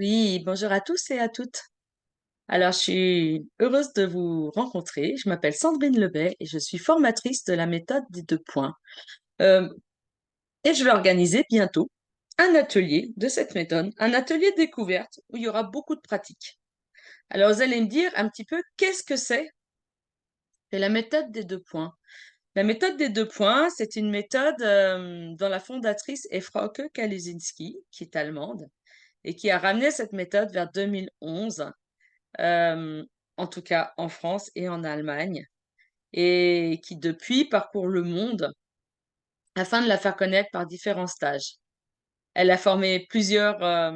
Oui, bonjour à tous et à toutes. Alors, je suis heureuse de vous rencontrer. Je m'appelle Sandrine Lebet et je suis formatrice de la méthode des 2 points. Euh, et je vais organiser bientôt un atelier de cette méthode, un atelier découverte où il y aura beaucoup de pratiques. Alors, vous allez me dire un petit peu qu'est-ce que c'est la méthode des 2 points. La méthode des 2 points, c'est une méthode dont la fondatrice est Frauke Kalisinski, qui est allemande, et qui a ramené cette méthode vers 2011. euh, en tout cas en France et en Allemagne, et qui depuis parcourt le monde afin de la faire connaître par différents stages. Elle a formé plusieurs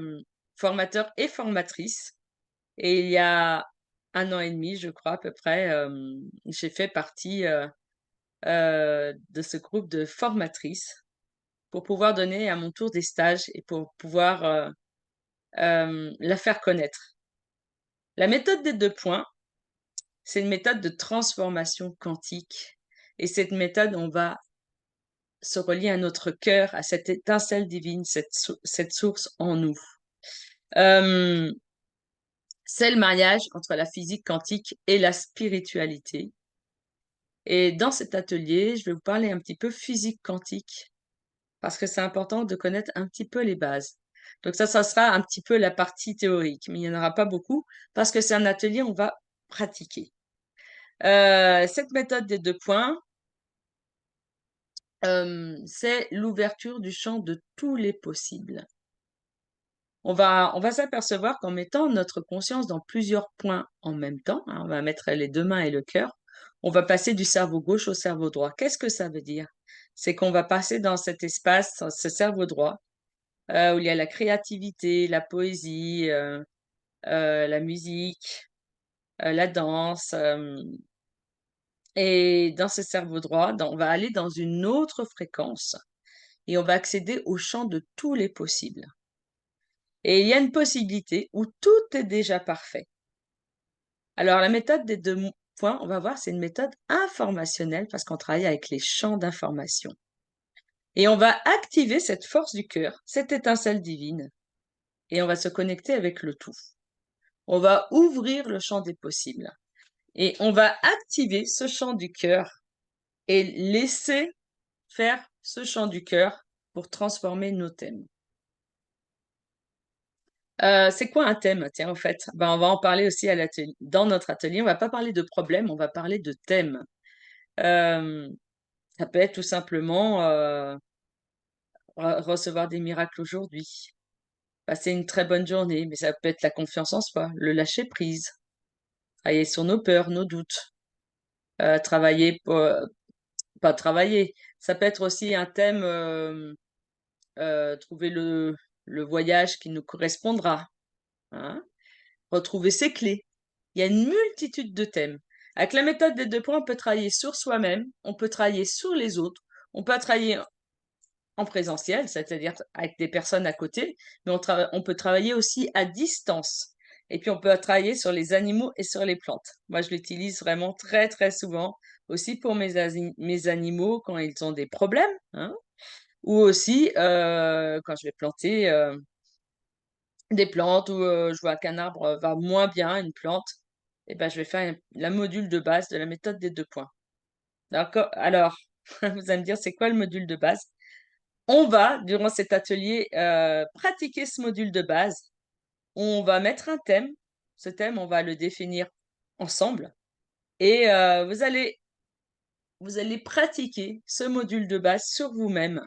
formateurs et formatrices, et il y a 1 an et demi, je crois à peu près, j'ai fait partie de ce groupe de formatrices pour pouvoir donner à mon tour des stages et pour pouvoir la faire connaître. La méthode des 2 points, c'est une méthode de transformation quantique. Et cette méthode, on va se relier à notre cœur, à cette étincelle divine, cette source en nous. Euh, c'est le mariage entre la physique quantique et la spiritualité. Et dans cet atelier, je vais vous parler un petit peu physique quantique, parce que c'est important de connaître un petit peu les bases. Donc ça sera un petit peu la partie théorique, mais il n'y en aura pas beaucoup, parce que c'est un atelier où on va pratiquer. Cette méthode des 2 points, c'est l'ouverture du champ de tous les possibles. On va s'apercevoir qu'en mettant notre conscience dans plusieurs points en même temps, hein, on va mettre les 2 mains et le cœur, on va passer du cerveau gauche au cerveau droit. Qu'est-ce que ça veut dire? C'est qu'on va passer dans cet espace, dans ce cerveau droit, où il y a la créativité, la poésie, la musique, la danse. Et dans ce cerveau droit, on va aller dans une autre fréquence et on va accéder au champ de tous les possibles. Et il y a une possibilité où tout est déjà parfait. Alors, la méthode des 2 points, on va voir, c'est une méthode informationnelle parce qu'on travaille avec les champs d'information. Et on va activer cette force du cœur, cette étincelle divine, et on va se connecter avec le tout. On va ouvrir le champ des possibles et on va activer ce champ du cœur et laisser faire ce champ du cœur pour transformer nos thèmes. C'est quoi un thème? Tiens, en fait, ben, on va en parler aussi dans notre atelier. On va pas parler de problèmes, on va parler de thèmes. Euh, Ça peut être tout simplement recevoir des miracles aujourd'hui, passer une très bonne journée, mais ça peut être la confiance en soi, le lâcher prise, travailler sur nos peurs, nos doutes, travailler pas travailler. Ça peut être aussi un thème, trouver le voyage qui nous correspondra, hein. Retrouver ses clés. Il y a une multitude de thèmes. Avec la méthode des 2 points, on peut travailler sur soi-même, on peut travailler sur les autres, on peut travailler en présentiel, c'est-à-dire avec des personnes à côté, mais on peut travailler aussi à distance. Et puis, on peut travailler sur les animaux et sur les plantes. Moi, je l'utilise vraiment très, très souvent aussi pour mes animaux quand ils ont des problèmes, hein, ou aussi quand je vais planter des plantes où je vois qu'un arbre va moins bien, une plante, et ben, je vais faire la module de base de la méthode des 2 points. D'accord? Alors, vous allez me dire, c'est quoi le module de base? On va, durant cet atelier, pratiquer ce module de base. On va mettre un thème. Ce thème, on va le définir ensemble. Et vous allez pratiquer ce module de base sur vous-même.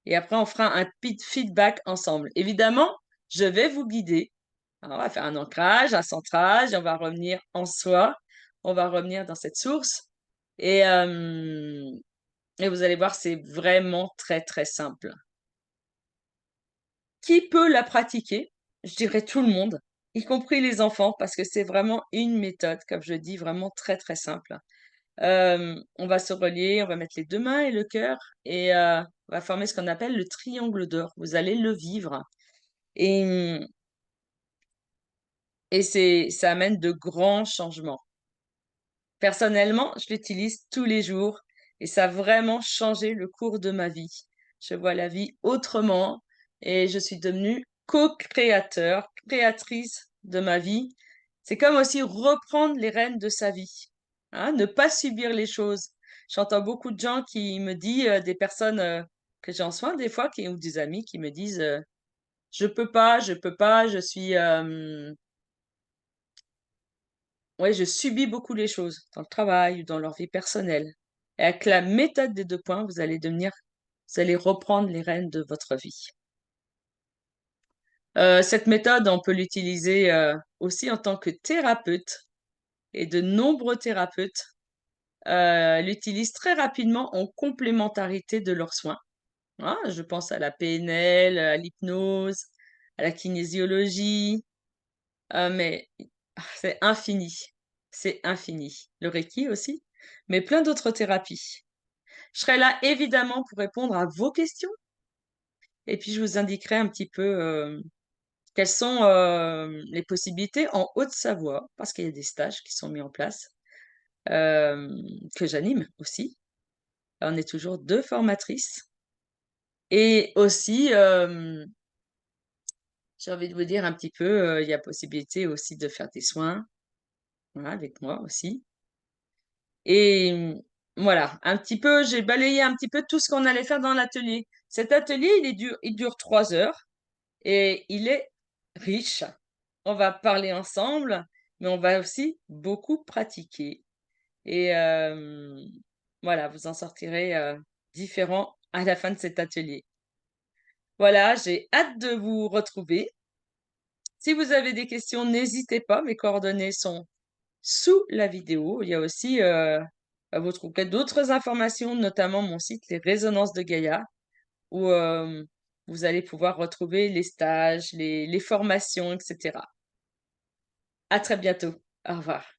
Et après, on fera un feedback ensemble. Évidemment, je vais vous guider. Alors, on va faire un ancrage, un centrage, on va revenir en soi. On va revenir dans cette source. Et, euh, et vous allez voir, c'est vraiment très, très simple. Qui peut la pratiquer? Je dirais tout le monde, y compris les enfants, parce que c'est vraiment une méthode, comme je dis, vraiment très très simple. On va se relier, on va mettre les 2 mains et le cœur, et on va former ce qu'on appelle le triangle d'or. Vous allez le vivre. Et, ça amène de grands changements. Personnellement, je l'utilise tous les jours et ça a vraiment changé le cours de ma vie. Je vois la vie autrement et je suis devenue co-créateur, créatrice de ma vie. C'est comme aussi reprendre les rênes de sa vie, hein, ne pas subir les choses. J'entends beaucoup de gens qui me disent, des personnes que j'ai en soin des fois, ou des amis qui me disent, je peux pas, je suis, ouais, je subis beaucoup les choses dans le travail ou dans leur vie personnelle. Et avec la méthode des 2 points, vous allez reprendre les rênes de votre vie. Cette méthode, on peut l'utiliser, aussi en tant que thérapeute et de nombreux thérapeutes, l'utilisent très rapidement en complémentarité de leurs soins, hein. Je pense à la PNL, à l'hypnose, à la kinésiologie, mais c'est infini, c'est infini. Le Reiki aussi, mais plein d'autres thérapies. Je serai là évidemment pour répondre à vos questions et puis je vous indiquerai un petit peu, quelles sont, les possibilités en Haute-Savoie, parce qu'il y a des stages qui sont mis en place, hem, que j'anime aussi. On est toujours 2 formatrices et aussi, j'ai envie de vous dire un petit peu, il y a possibilité aussi de faire des soins, voilà, avec moi aussi et voilà, un petit peu j'ai balayé un petit peu tout ce qu'on allait faire dans l'atelier. Cet atelier, il dure 3 heures et il est riche. On va parler ensemble, mais on va aussi beaucoup pratiquer et voilà, vous en sortirez, différent à la fin de cet atelier. Voilà, j'ai hâte de vous retrouver. Si vous avez des questions, n'hésitez pas, mes coordonnées sont sous la vidéo. Il y a aussi, vous trouverez d'autres informations, notamment mon site Les Résonances de Gaïa, où, vous allez pouvoir retrouver les stages, les formations et cetera. À très bientôt. Au revoir.